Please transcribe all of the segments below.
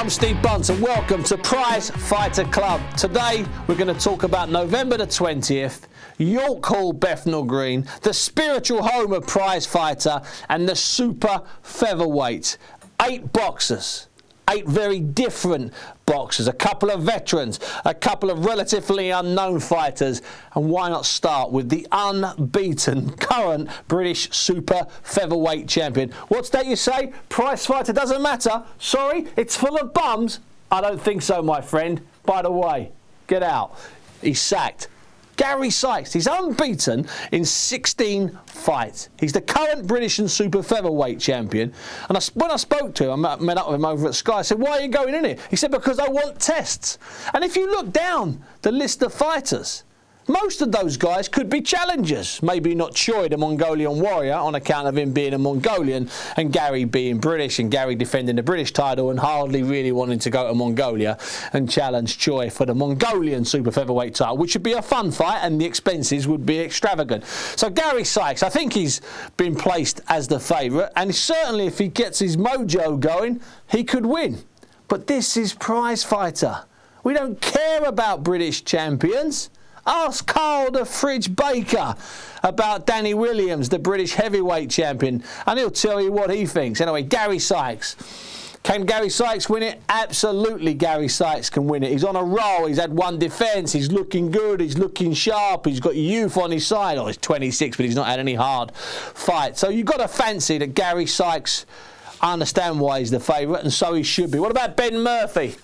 I'm Steve Bunce and welcome to Prizefighter Club. Today we're going to talk about November the 20th, York Hall, Bethnal Green, the spiritual home of Prizefighter and the super featherweight. 8 boxers. 8 very different boxers, a couple of veterans, a couple of relatively unknown fighters, and why not start with the unbeaten current British super featherweight champion. What's that you say? Prizefighter doesn't matter? Sorry, it's full of bums? I don't think so, my friend. By the way, get out. He's sacked. Gary Sykes, he's unbeaten in 16 fights. He's the current British and super featherweight champion. And when I spoke to him, I met up with him over at Sky, I said, why are you going in it? He said, because I want tests. And if you look down the list of fighters, most of those guys could be challengers. Maybe not Choi, the Mongolian warrior, on account of him being a Mongolian, and Gary being British, and Gary defending the British title and hardly really wanting to go to Mongolia and challenge Choi for the Mongolian super featherweight title, which would be a fun fight and the expenses would be extravagant. So Gary Sykes, I think he's been placed as the favourite, and certainly if he gets his mojo going, he could win. But this is Prizefighter. We don't care about British champions. Ask Carl the Fridge Baker about Danny Williams, the British heavyweight champion, and he'll tell you what he thinks. Anyway, Gary Sykes. Can Gary Sykes win it? Absolutely, Gary Sykes can win it. He's on a roll. He's had one defence. He's looking good. He's looking sharp. He's got youth on his side. Oh, he's 26, but he's not had any hard fights. So you've got to fancy that Gary Sykes, I understand why he's the favourite, and so he should be. What about Ben Murphy?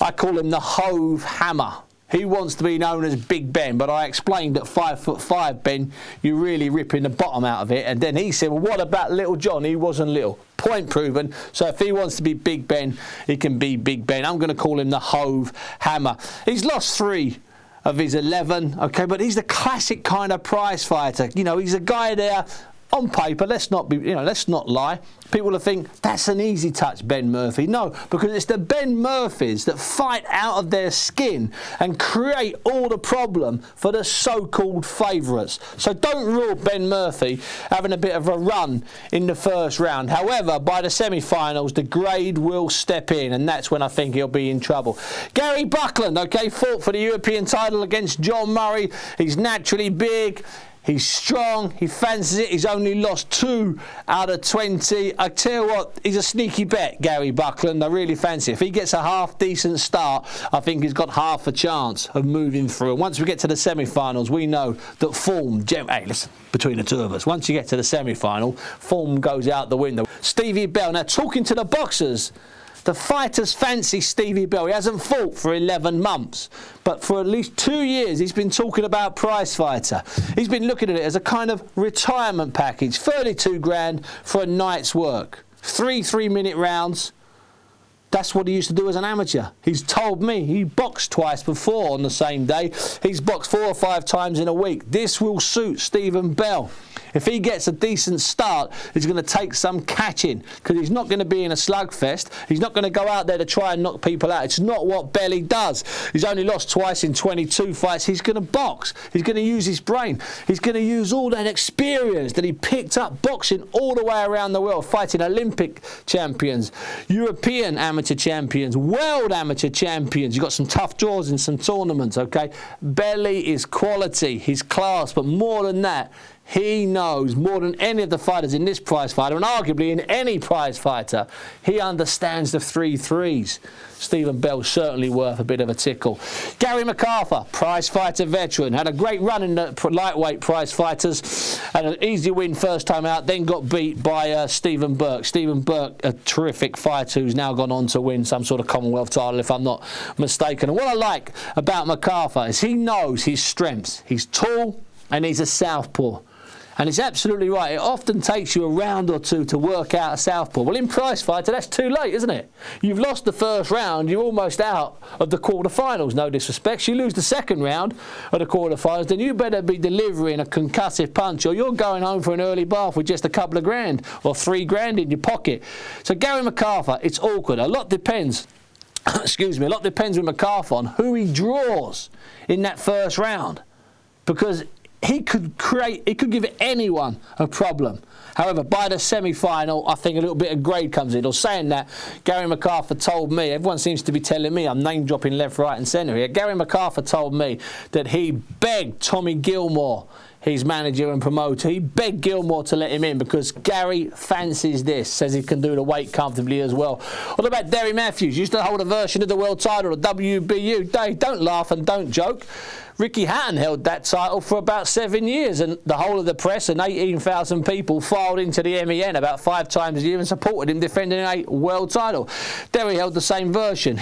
I call him the Hove Hammer. He wants to be known as Big Ben, but I explained at 5'5", Ben, you're really ripping the bottom out of it. And then he said, well, what about Little John? He wasn't little. Point proven. So if he wants to be Big Ben, he can be Big Ben. I'm going to call him the Hove Hammer. He's lost 3 of his 11, okay, but he's the classic kind of prize fighter. You know, he's a guy there. On paper, let's not lie. People will think that's an easy touch, Ben Murphy. No, because it's the Ben Murphys that fight out of their skin and create all the problem for the so-called favourites. So don't rule Ben Murphy having a bit of a run in the first round. However, by the semi-finals, the grade will step in, and that's when I think he'll be in trouble. Gary Buckland, okay, fought for the European title against John Murray. He's naturally big. He's strong, he fancies it, he's only lost 2 out of 20. I tell you what, he's a sneaky bet, Gary Buckland. I really fancy it. If he gets a half-decent start, I think he's got half a chance of moving through. And once we get to the semi-finals, we know that form... Hey, listen, between the two of us, once you get to the semi-final, form goes out the window. Stevie Bell, now talking to the boxers, the fighters fancy Stevie Bell. He hasn't fought for 11 months. But for at least 2 years, he's been talking about Prizefighter. He's been looking at it as a kind of retirement package. 32 grand for a night's work. 3 3-minute rounds. That's what he used to do as an amateur. He's told me he boxed twice before on the same day. He's boxed 4 or 5 times in a week. This will suit Stephen Bell. If he gets a decent start, he's going to take some catching because he's not going to be in a slugfest. He's not going to go out there to try and knock people out. It's not what Belly does. He's only lost twice in 22 fights. He's going to box. He's going to use his brain. He's going to use all that experience that he picked up boxing all the way around the world, fighting Olympic champions, European amateur champions, world amateur champions. You've got some tough draws in some tournaments, okay? Belly is quality. He's class, but more than that, he knows more than any of the fighters in this prize fighter, and arguably in any prize fighter, he understands the 3 threes. Stephen Bell's certainly worth a bit of a tickle. Gary MacArthur, prize fighter veteran, had a great run in the lightweight prize fighters, had an easy win first time out, then got beat by Stephen Burke. Stephen Burke, a terrific fighter who's now gone on to win some sort of Commonwealth title, if I'm not mistaken. And what I like about MacArthur is he knows his strengths. He's tall and he's a southpaw. And it's absolutely right. It often takes you a round or 2 to work out a southpaw. Well, in Prizefighter, that's too late, isn't it? You've lost the first round. You're almost out of the quarterfinals. No disrespect. You lose the second round of the quarterfinals, then you better be delivering a concussive punch, or you're going home for an early bath with just a couple of grand or 3 grand in your pocket. So Gary MacArthur, it's awkward. A lot depends. Excuse me. A lot depends with MacArthur on who he draws in that first round, because he could give anyone a problem. However, by the semi-final, I think a little bit of grade comes in. Or saying that, Gary MacArthur told me, everyone seems to be telling me, I'm name-dropping left, right and centre here. Gary MacArthur told me that he begged Tommy Gilmore, his manager and promoter, he begged Gilmore to let him in because Gary fancies this, says he can do the weight comfortably as well. What about Derry Matthews? Used to hold a version of the world title, the WBU. Dave, don't laugh and don't joke. Ricky Hatton held that title for about 7 years, and the whole of the press and 18,000 people filed into the MEN about 5 times a year and supported him defending a world title. Derry held the same version.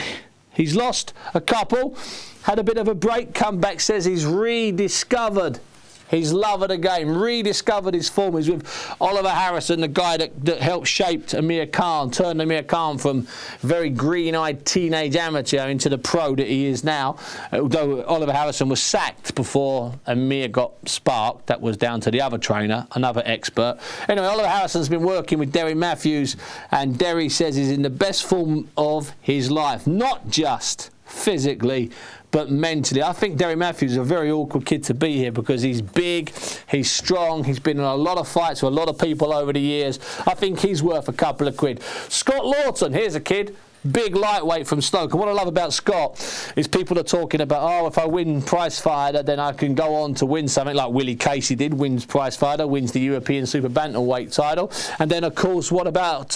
He's lost a couple, had a bit of a break, comeback, says he's rediscovered his love of the game, rediscovered his form. He's with Oliver Harrison, the guy that helped shape Amir Khan, turned Amir Khan from very green-eyed teenage amateur into the pro that he is now. Although Oliver Harrison was sacked before Amir got sparked, that was down to the other trainer, another expert. Anyway, Oliver Harrison's been working with Derry Matthews, and Derry says he's in the best form of his life, not just physically, but mentally. I think Derry Matthews is a very awkward kid to be here because he's big, he's strong, he's been in a lot of fights with a lot of people over the years. I think he's worth a couple of quid. Scott Lawton, here's a kid. Big lightweight from Stoke. And what I love about Scott is people are talking about, oh, if I win Prizefighter, then I can go on to win something like Willie Casey did, wins Prizefighter, wins the European Super Bantamweight title. And then, of course, what about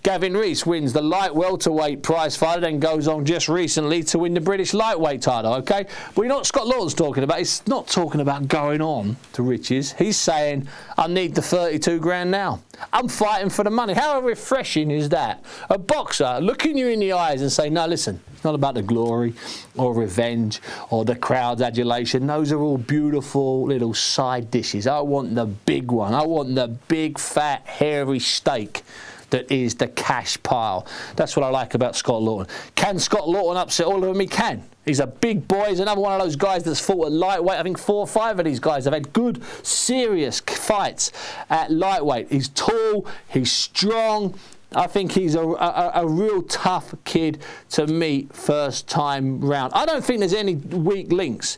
Gavin Rees, wins the light welterweight Prizefighter, then goes on just recently to win the British lightweight title, okay? But you know what Scott Lawton's talking about? He's not talking about going on to riches. He's saying, I need the 32 grand now. I'm fighting for the money. How refreshing is that? A boxer looking you in the eyes and say, no, listen, it's not about the glory or revenge or the crowd's adulation. Those are all beautiful little side dishes. I want the big one. I want the big, fat, hairy steak that is the cash pile. That's what I like about Scott Lawton. Can Scott Lawton upset all of them? He can. He's a big boy. He's another one of those guys that's fought at lightweight. I think 4 or 5 of these guys have had good, serious fights at lightweight. He's tall. He's strong. I think he's a real tough kid to meet first time round. I don't think there's any weak links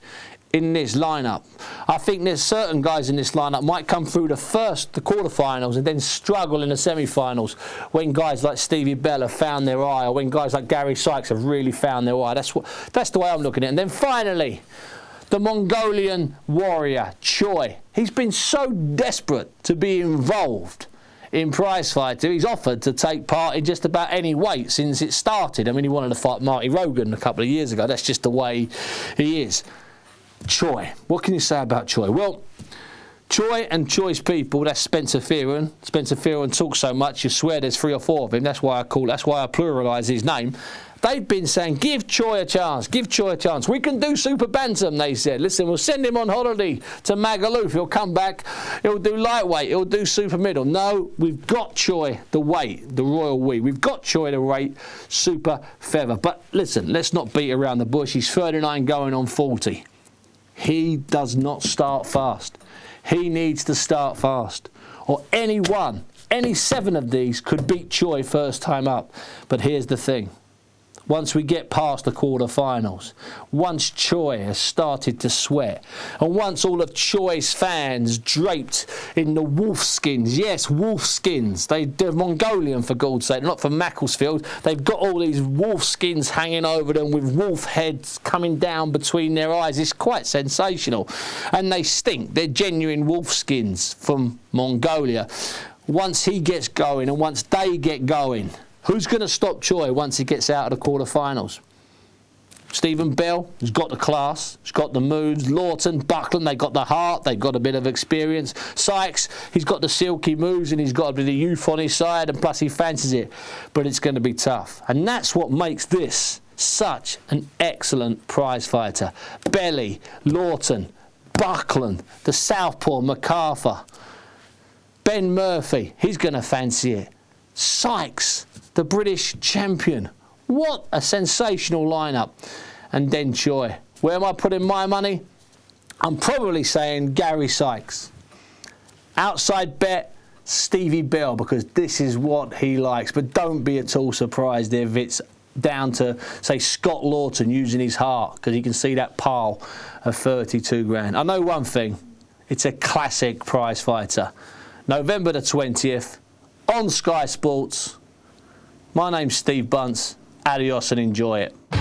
in this lineup. I think there's certain guys in this lineup might come through the quarterfinals and then struggle in the semi-finals when guys like Stevie Bell have found their eye, or when guys like Gary Sykes have really found their eye. That's the way I'm looking at it. And then finally, the Mongolian warrior, Choi. He's been so desperate to be involved in Prizefighter. He's offered to take part in just about any weight since it started. I mean, he wanted to fight Marty Rogan a couple of years ago. That's just the way he is. Choi. What can you say about Choi? Well, Choi and Choi's people, that's Spencer Fearon. Spencer Fearon talks so much, you swear there's 3 or 4 of him. That's why I pluralise his name. They've been saying, give Choi a chance, give Choi a chance. We can do Super Bantam, they said. Listen, we'll send him on holiday to Magaluf. He'll come back, he'll do lightweight, he'll do super middle. No, we've got Choi the weight, the royal we. We've got Choi the weight, super feather. But listen, let's not beat around the bush. He's 39 going on 40. He does not start fast. He needs to start fast. Or any 7 of these could beat Choi first time up. But here's the thing. Once we get past the quarterfinals, once Choi has started to sweat, and once all of Choi's fans draped in the wolf skins, yes, wolf skins, they're Mongolian for God's sake, not from Macclesfield, they've got all these wolf skins hanging over them with wolf heads coming down between their eyes. It's quite sensational. And they stink. They're genuine wolf skins from Mongolia. Once he gets going and once they get going, who's going to stop Choi once he gets out of the quarterfinals? Stephen Bell, who's got the class, he's got the moves. Lawton, Buckland, they've got the heart, they've got a bit of experience. Sykes, he's got the silky moves and he's got a bit of youth on his side, and plus he fancies it. But it's going to be tough. And that's what makes this such an excellent prize fighter. Belly, Lawton, Buckland, the southpaw MacArthur, Ben Murphy, he's going to fancy it. Sykes, the British champion. What a sensational lineup. And then Choi. Where am I putting my money? I'm probably saying Gary Sykes. Outside bet, Stevie Bell, because this is what he likes. But don't be at all surprised if it's down to, say, Scott Lawton using his heart, because you can see that pile of 32 grand. I know one thing. It's a classic Prizefighter. November the 20th on Sky Sports. My name's Steve Bunce. Adios and enjoy it.